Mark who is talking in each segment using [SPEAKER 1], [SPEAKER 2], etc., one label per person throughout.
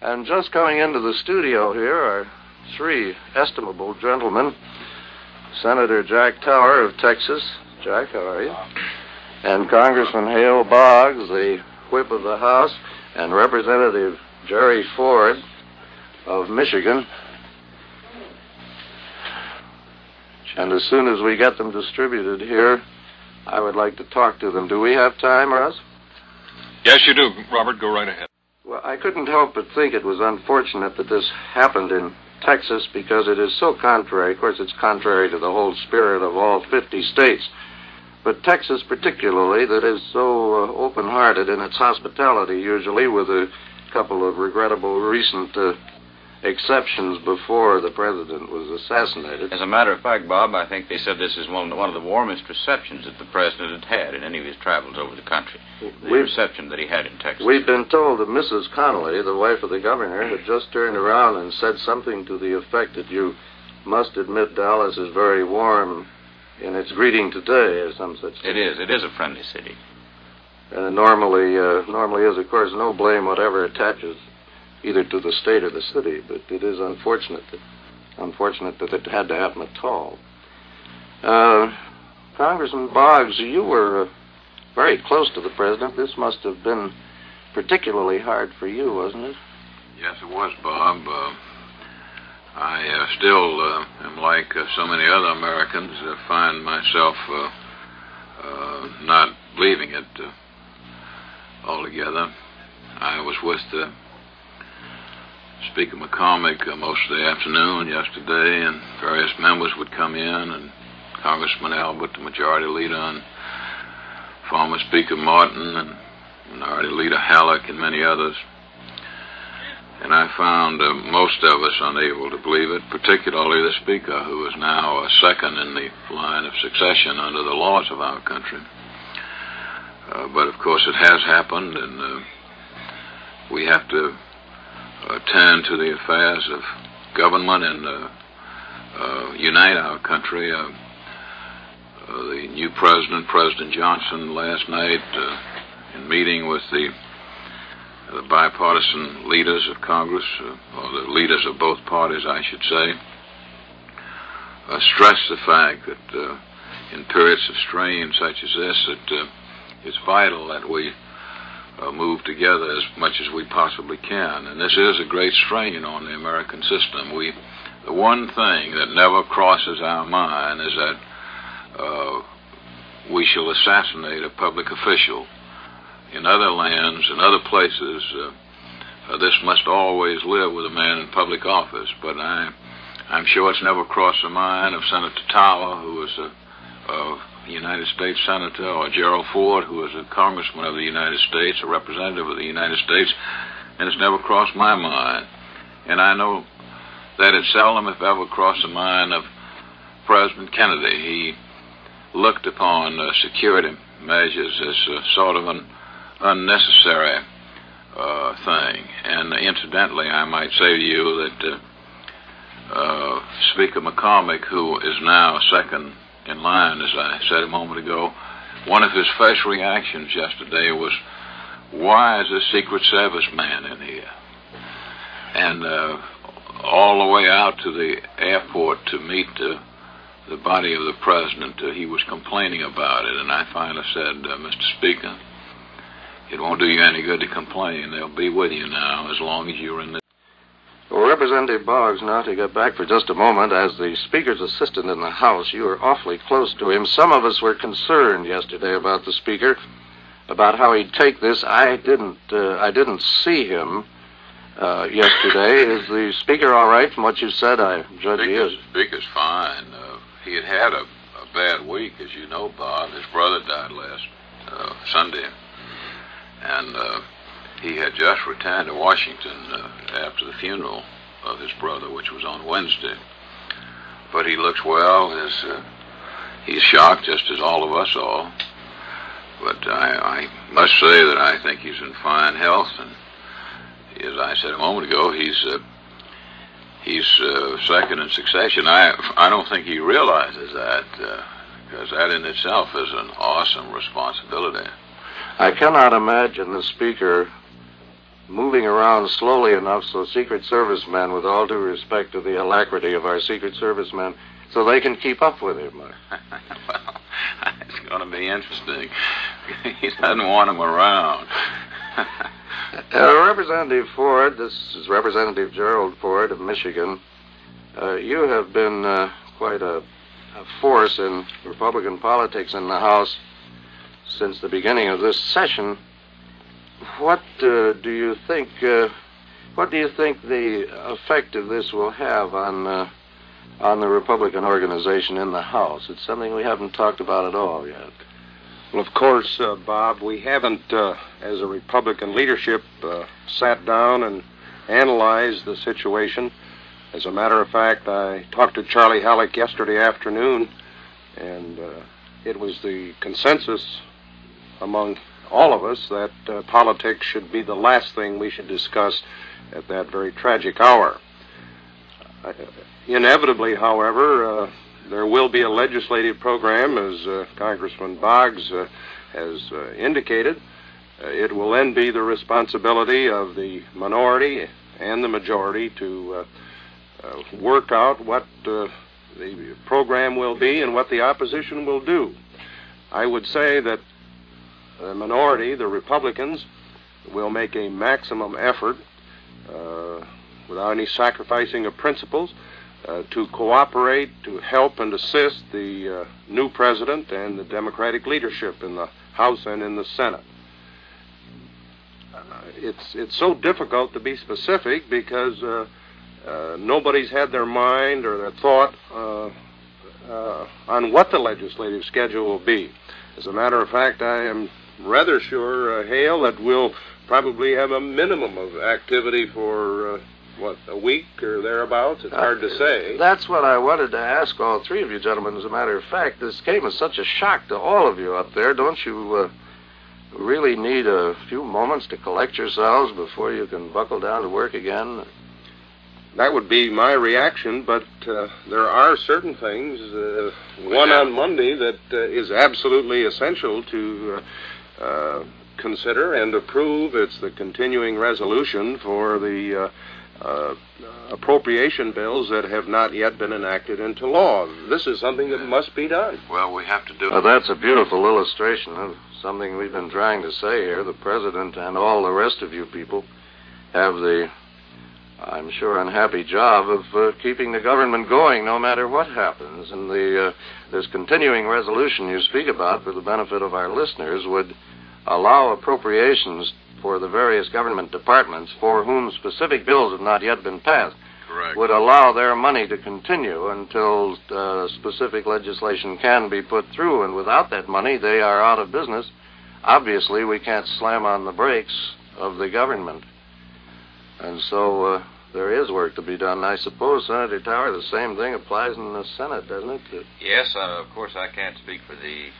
[SPEAKER 1] And just coming into the studio here are three estimable gentlemen. Senator Jack Tower of Texas. Jack, how are you? And Congressman Hale Boggs, the whip of the House, and Representative Jerry Ford of Michigan. And as soon as we get them distributed here, I would like to talk to them. Do we have time, Russ?
[SPEAKER 2] Yes, you do, Robert. Go right ahead.
[SPEAKER 1] Well, I couldn't help but think it was unfortunate that this happened in Texas because it is so contrary. Of course, it's contrary to the whole spirit of all 50 states. But Texas particularly, that is so open-hearted in its hospitality, usually, with a couple of regrettable recent exceptions before the president was assassinated.
[SPEAKER 3] As a matter of fact, Bob, I think they said this is one of the warmest receptions that the president had in any of his travels over the country. The reception that he had in Texas.
[SPEAKER 1] We've been told that Mrs. Connolly, the wife of the governor, had just turned around and said something to the effect that you must admit Dallas is very warm in its greeting today, or some such thing.
[SPEAKER 3] It is a friendly city.
[SPEAKER 1] Normally is, of course, no blame whatever attaches either to the state or the city, but it is unfortunate that it had to happen at all. Congressman Boggs, you were very close to the president. This must have been particularly hard for you, wasn't it?
[SPEAKER 4] Yes, it was, Bob. I still am like so many other Americans, find myself not believing it altogether. I was with Speaker McCormick most of the afternoon yesterday, and various members would come in, and Congressman Albert, the majority leader, and former Speaker Martin, and Minority Leader Halleck, and many others. And I found most of us unable to believe it, particularly the Speaker, who is now second in the line of succession under the laws of our country. But of course it has happened, and we have to turn to the affairs of government and unite our country. The new president, President Johnson, last night, in meeting with the bipartisan leaders of Congress, or the leaders of both parties, I should say, stressed the fact that in periods of strain such as this, that it's vital that we move together as much as we possibly can. And this is a great strain on the American system. The one thing that never crosses our mind is that we shall assassinate a public official. In other lands and other places, this must always live with a man in public office. But I'm sure it's never crossed the mind of Senator Tower, who is a United States Senator, or Gerald Ford, who is a Congressman of the United States, a representative of the United States, and it's never crossed my mind. And I know that it seldom, if ever, crossed the mind of President Kennedy. He looked upon security measures as sort of an unnecessary thing. And incidentally, I might say to you that Speaker McCormick, who is now second in line, as I said a moment ago, one of his first reactions yesterday was, why is a Secret Service man in here? And all the way out to the airport to meet the body of the president, he was complaining about it. And I finally said, Mr. Speaker, it won't do you any good to complain. They'll be with you now as long as you're in the...
[SPEAKER 1] Well, Representative Boggs, now to get back for just a moment, as the Speaker's assistant in the House, you were awfully close to him. Some of us were concerned yesterday about the Speaker, about how he'd take this. I didn't see him yesterday. Is the Speaker all right from what you said? I judge he is.
[SPEAKER 4] The Speaker's fine. He had a bad week, as you know, Bob. His brother died last Sunday, and he had just returned to Washington after the funeral of his brother, which was on Wednesday. But he looks well. He's shocked, just as all of us are. But I must say that I think he's in fine health. And as I said a moment ago, he's second in succession. I don't think he realizes that, because that in itself is an awesome responsibility.
[SPEAKER 1] I cannot imagine the Speaker moving around slowly enough so Secret Service men, with all due respect to the alacrity of our Secret Service men, so they can keep up with him?
[SPEAKER 4] Well, it's going to be interesting. He doesn't want him around.
[SPEAKER 1] Representative Ford, this is Representative Gerald Ford of Michigan. You have been quite a force in Republican politics in the House since the beginning of this session. What do you think the effect of this will have on the Republican organization in the House? It's something we haven't talked about at all yet.
[SPEAKER 5] Well, of course, Bob, we haven't, as a Republican leadership, sat down and analyzed the situation. As a matter of fact, I talked to Charlie Halleck yesterday afternoon, and it was the consensus among all of us that politics should be the last thing we should discuss at that very tragic hour. Inevitably, however, there will be a legislative program, as Congressman Boggs has indicated. It will then be the responsibility of the minority and the majority to work out what the program will be and what the opposition will do. I would say that the minority, the Republicans, will make a maximum effort, without any sacrificing of principles, to cooperate, to help and assist the new president and the Democratic leadership in the House and in the Senate. It's so difficult to be specific because nobody's had their mind or their thought on what the legislative schedule will be. As a matter of fact, I am rather sure, Hale, that we'll probably have a minimum of activity for, a week or thereabouts? It's hard to say.
[SPEAKER 1] That's what I wanted to ask all three of you gentlemen. As a matter of fact, this came as such a shock to all of you up there. Don't you really need a few moments to collect yourselves before you can buckle down to work again?
[SPEAKER 5] That would be my reaction, but there are certain things, one on Monday, that is absolutely essential to consider and approve. It's the continuing resolution for the appropriation bills that have not yet been enacted into law. This is something that must be done.
[SPEAKER 4] Well, we have to do
[SPEAKER 1] it. That's a beautiful illustration of something we've been trying to say here. The President and all the rest of you people have the, I'm sure, unhappy job of keeping the government going no matter what happens. And this continuing resolution you speak about, for the benefit of our listeners, would allow appropriations for the various government departments for whom specific bills have not yet been passed.
[SPEAKER 4] Correct.
[SPEAKER 1] Would allow their money to continue until specific legislation can be put through. And without that money, they are out of business. Obviously, we can't slam on the brakes of the government. And so there is work to be done. I suppose, Senator Tower, the same thing applies in the Senate, doesn't it?
[SPEAKER 3] Yes, of course I can't speak for the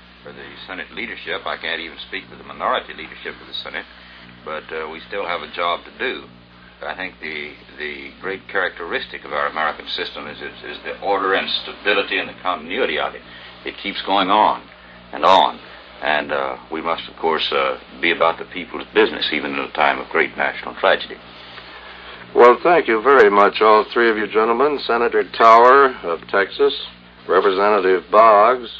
[SPEAKER 3] Senate leadership. I can't even speak for the minority leadership of the Senate. But we still have a job to do. I think the great characteristic of our American system is the order and stability and the continuity of it. It keeps going on. And we must, of course, be about the people's business, even in a time of great national tragedy.
[SPEAKER 1] Well, thank you very much, all three of you gentlemen. Senator Tower of Texas, Representative Boggs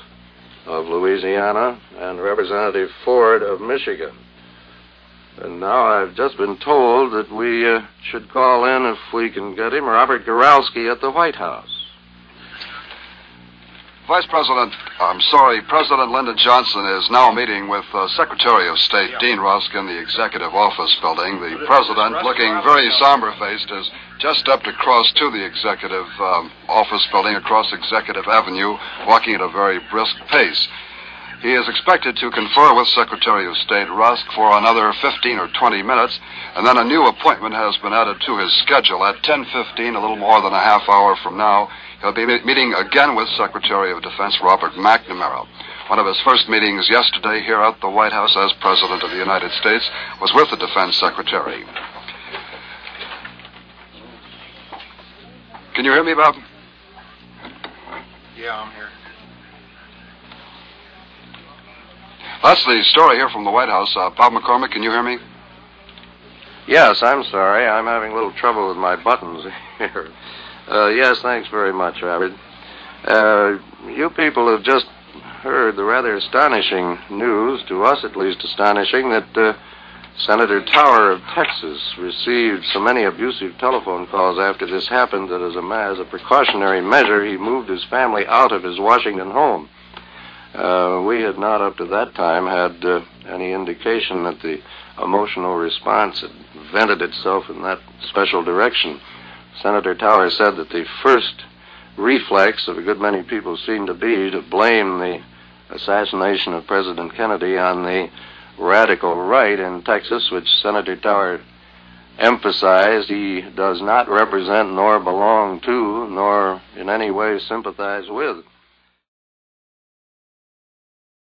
[SPEAKER 1] of Louisiana, and Representative Ford of Michigan. And now I've just been told that we should call in, if we can get him, Robert Goralski at the White House.
[SPEAKER 6] President Lyndon Johnson is now meeting with Secretary of State Dean Rusk in the Executive Office Building. The President, looking very somber-faced, has just stepped across to the Executive Office Building, across Executive Avenue, walking at a very brisk pace. He is expected to confer with Secretary of State Rusk for another 15 or 20 minutes, and then a new appointment has been added to his schedule. At 10:15, a little more than a half hour from now, he'll be meeting again with Secretary of Defense Robert McNamara. One of his first meetings yesterday here at the White House as President of the United States was with the Defense Secretary. Can you hear me, Bob?
[SPEAKER 7] Yeah, I'm here.
[SPEAKER 6] That's the story here from the White House. Bob McCormick, can you hear me?
[SPEAKER 1] Yes, I'm sorry. I'm having a little trouble with my buttons here. Yes, thanks very much, Robert. You people have just heard the rather astonishing news, to us at least astonishing, that Senator Tower of Texas received so many abusive telephone calls after this happened that as a precautionary measure, he moved his family out of his Washington home. We had not up to that time had any indication that the emotional response had vented itself in that special direction. Senator Tower said that the first reflex of a good many people seemed to be to blame the assassination of President Kennedy on the radical right in Texas, which Senator Tower emphasized he does not represent nor belong to nor in any way sympathize with.